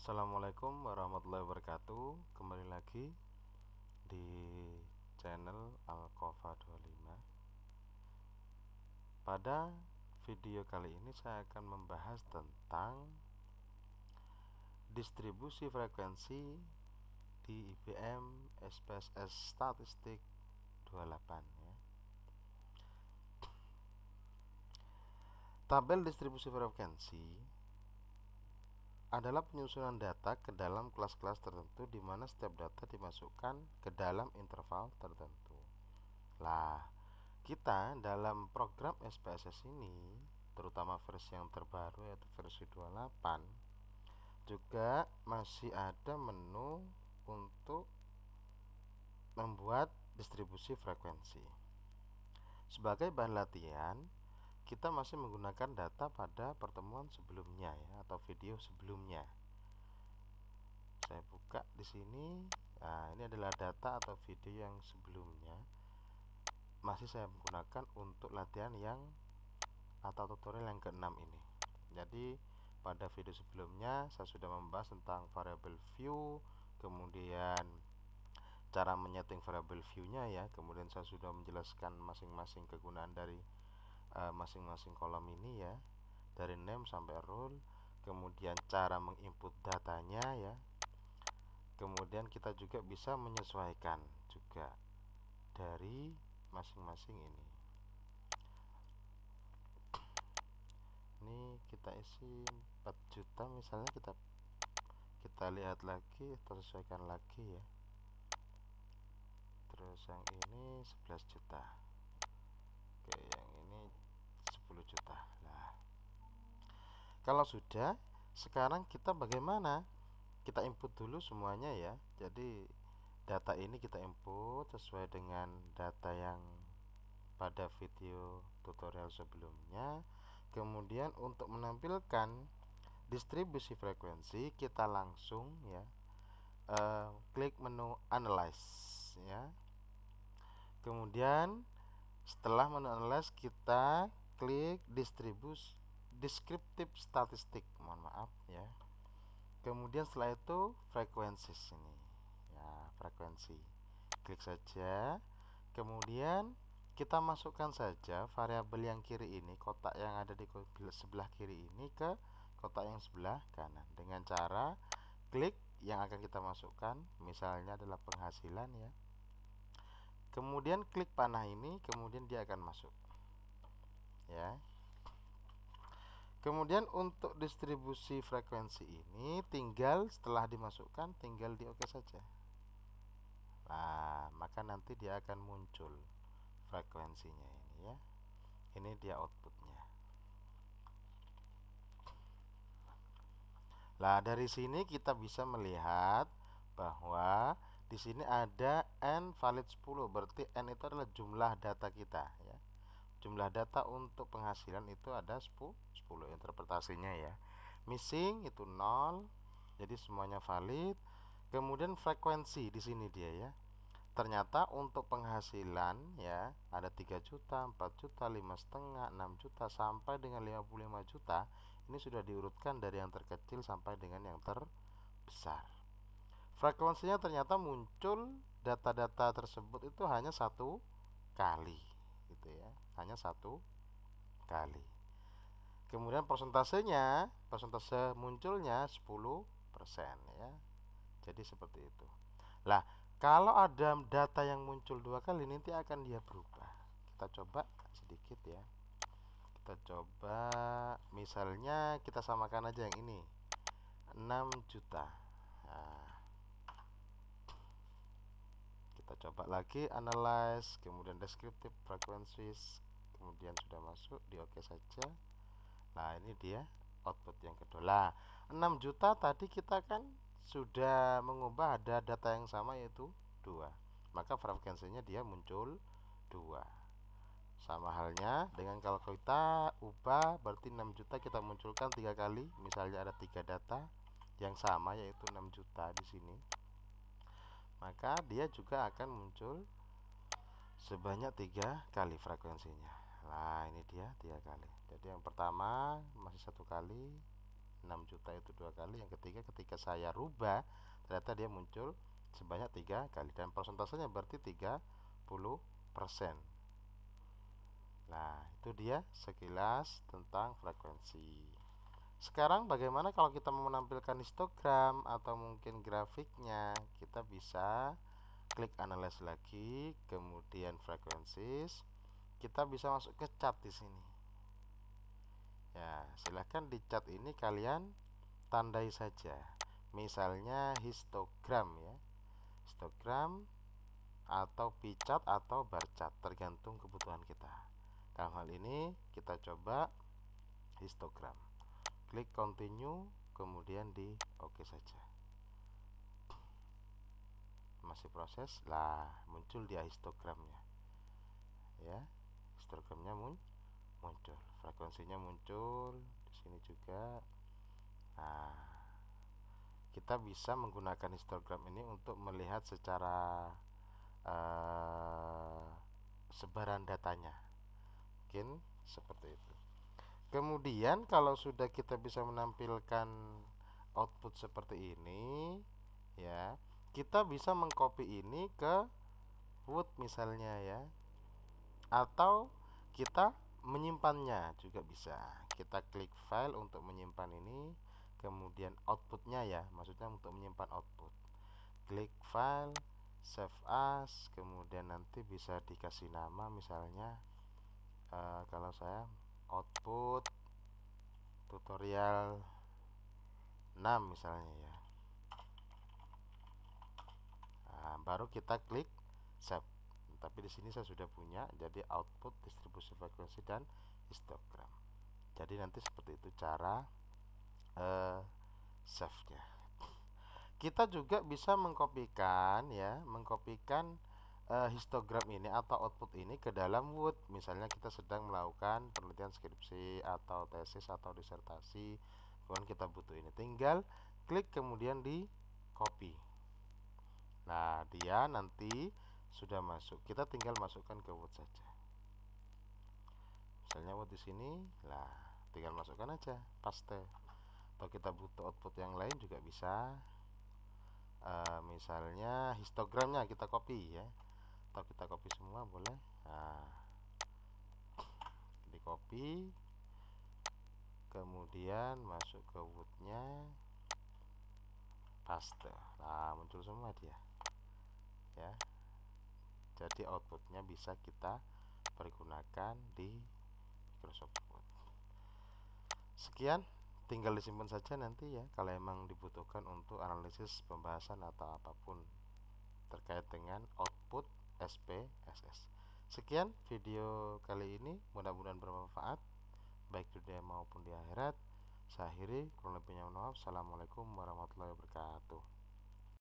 Assalamualaikum warahmatullahi wabarakatuh. Kembali lagi di channel Alkofa 25. Pada video kali ini saya akan membahas tentang distribusi frekuensi di IBM SPSS Statistik 28 ya. Tabel distribusi frekuensi adalah penyusunan data ke dalam kelas-kelas tertentu di mana setiap data dimasukkan ke dalam interval tertentu. Lah, kita dalam program SPSS ini, terutama versi yang terbaru yaitu versi 28, juga masih ada menu untuk membuat distribusi frekuensi. Sebagai bahan latihan, kita masih menggunakan data pada pertemuan sebelumnya ya, atau video sebelumnya. Saya buka di sini. Nah, ini adalah data atau video yang sebelumnya. Masih saya menggunakan untuk latihan yang atau tutorial yang ke-6 ini. Jadi pada video sebelumnya saya sudah membahas tentang variable view, kemudian cara menyeting variable view-nya ya. Kemudian saya sudah menjelaskan masing-masing kegunaan dari masing-masing kolom ini ya, dari name sampai role, kemudian cara menginput datanya ya. Kemudian kita juga bisa menyesuaikan juga dari masing-masing ini. Ini kita isi 4 juta misalnya, kita lihat lagi, kita sesuaikan lagi ya. Terus yang ini 11 juta. Oke, yang ini 10 juta. Nah, kalau sudah, sekarang kita bagaimana? Kita input dulu semuanya ya. Jadi data ini kita input sesuai dengan data yang pada video tutorial sebelumnya. Kemudian untuk menampilkan distribusi frekuensi, kita langsung ya klik menu analyze ya. Kemudian setelah menu analyze kita klik descriptive statistik, mohon maaf ya. Kemudian setelah itu frekuensi sini ya, frekuensi. Klik saja. Kemudian kita masukkan saja variabel yang kiri ini, kotak yang ada di sebelah kiri ini ke kotak yang sebelah kanan dengan cara klik yang akan kita masukkan, misalnya adalah penghasilan ya. Kemudian klik panah ini, kemudian dia akan masuk ya. Kemudian untuk distribusi frekuensi ini tinggal setelah dimasukkan tinggal di oke saja. Nah, maka nanti dia akan muncul frekuensinya ini ya. Ini dia outputnya. Nah, dari sini kita bisa melihat bahwa di sini ada n valid 10, berarti n itu adalah jumlah data kita ya. Jumlah data untuk penghasilan itu ada 10 interpretasinya ya. Missing itu 0, jadi semuanya valid. Kemudian frekuensi di sini dia ya. Ternyata untuk penghasilan ya ada 3 juta, 4 juta, 5,5, 6 juta sampai dengan 55 juta. Ini sudah diurutkan dari yang terkecil sampai dengan yang terbesar. Frekuensinya ternyata muncul data-data tersebut itu hanya satu kali gitu ya, hanya satu kali. Kemudian persentasenya, persentase munculnya 10% ya. Jadi seperti itu. Lah, kalau ada data yang muncul 2 kali nanti akan dia berubah. Kita coba sedikit ya. Kita coba misalnya kita samakan aja yang ini 6 juta. Nah, kita coba lagi analyze, kemudian descriptive frequencies, kemudian sudah masuk di oke saja. Nah, ini dia output yang kedua. Lah, 6 juta tadi kita kan sudah mengubah ada data yang sama yaitu 2. Maka frekuensinya dia muncul 2. Sama halnya dengan kalau kita ubah, berarti 6 juta kita munculkan 3 kali. Misalnya ada 3 data yang sama yaitu 6 juta di sini. Maka dia juga akan muncul sebanyak 3 kali frekuensinya. Nah, ini dia 3 kali. Jadi yang pertama masih 1 kali, 6 juta itu 2 kali. Yang ketiga, ketika saya rubah ternyata dia muncul sebanyak 3 kali, dan persentasenya berarti 30%. Nah, itu dia sekilas tentang frekuensi. Sekarang bagaimana kalau kita mau menampilkan histogram atau mungkin grafiknya? Kita bisa klik analyze lagi, kemudian frequencies. Kita bisa masuk ke chart di sini. Ya, silahkan di chart ini kalian tandai saja. Misalnya histogram ya. Histogram atau pie chart atau bar chart, tergantung kebutuhan kita. Dalam hal ini kita coba histogram. Klik continue, kemudian di oke saja. Masih proses, lah muncul dia histogramnya. Ya, histogramnya muncul, frekuensinya muncul di sini juga. Nah, kita bisa menggunakan histogram ini untuk melihat secara sebaran datanya. Mungkin seperti itu. Kemudian kalau sudah kita bisa menampilkan output seperti ini, ya, kita bisa mengcopy ini ke Word misalnya ya, atau kita menyimpannya juga bisa. Kita klik file untuk menyimpan ini, kemudian outputnya ya, maksudnya untuk menyimpan output. Klik file, save as, kemudian nanti bisa dikasih nama misalnya kalau saya output tutorial 6 misalnya ya. Nah, baru kita klik save. Tapi di sini saya sudah punya, jadi output distribusi frekuensi dan histogram. Jadi nanti seperti itu cara save-nya. Kita juga bisa mengkopikan ya, mengkopikan histogram ini atau output ini ke dalam Word. Misalnya kita sedang melakukan penelitian skripsi atau tesis atau disertasi, kemudian kita butuh ini, tinggal klik kemudian di copy. Nah, dia nanti sudah masuk. Kita tinggal masukkan ke Word saja. Misalnya Word di sini, lah tinggal masukkan aja, paste. Atau kita butuh output yang lain juga bisa. Misalnya histogramnya kita copy ya, atau kita copy semua boleh. Nah, di copy, kemudian masuk ke Word-nya, paste. Nah, muncul semua dia ya. Jadi outputnya bisa kita pergunakan di Microsoft Word. Sekian, tinggal disimpan saja nanti ya, kalau emang dibutuhkan untuk analisis pembahasan atau apapun terkait dengan output SPSS. Sekian video kali ini, mudah-mudahan bermanfaat baik di dunia maupun di akhirat. Saya akhiri, kurang lebihnya mohon maaf. Assalamualaikum warahmatullahi wabarakatuh.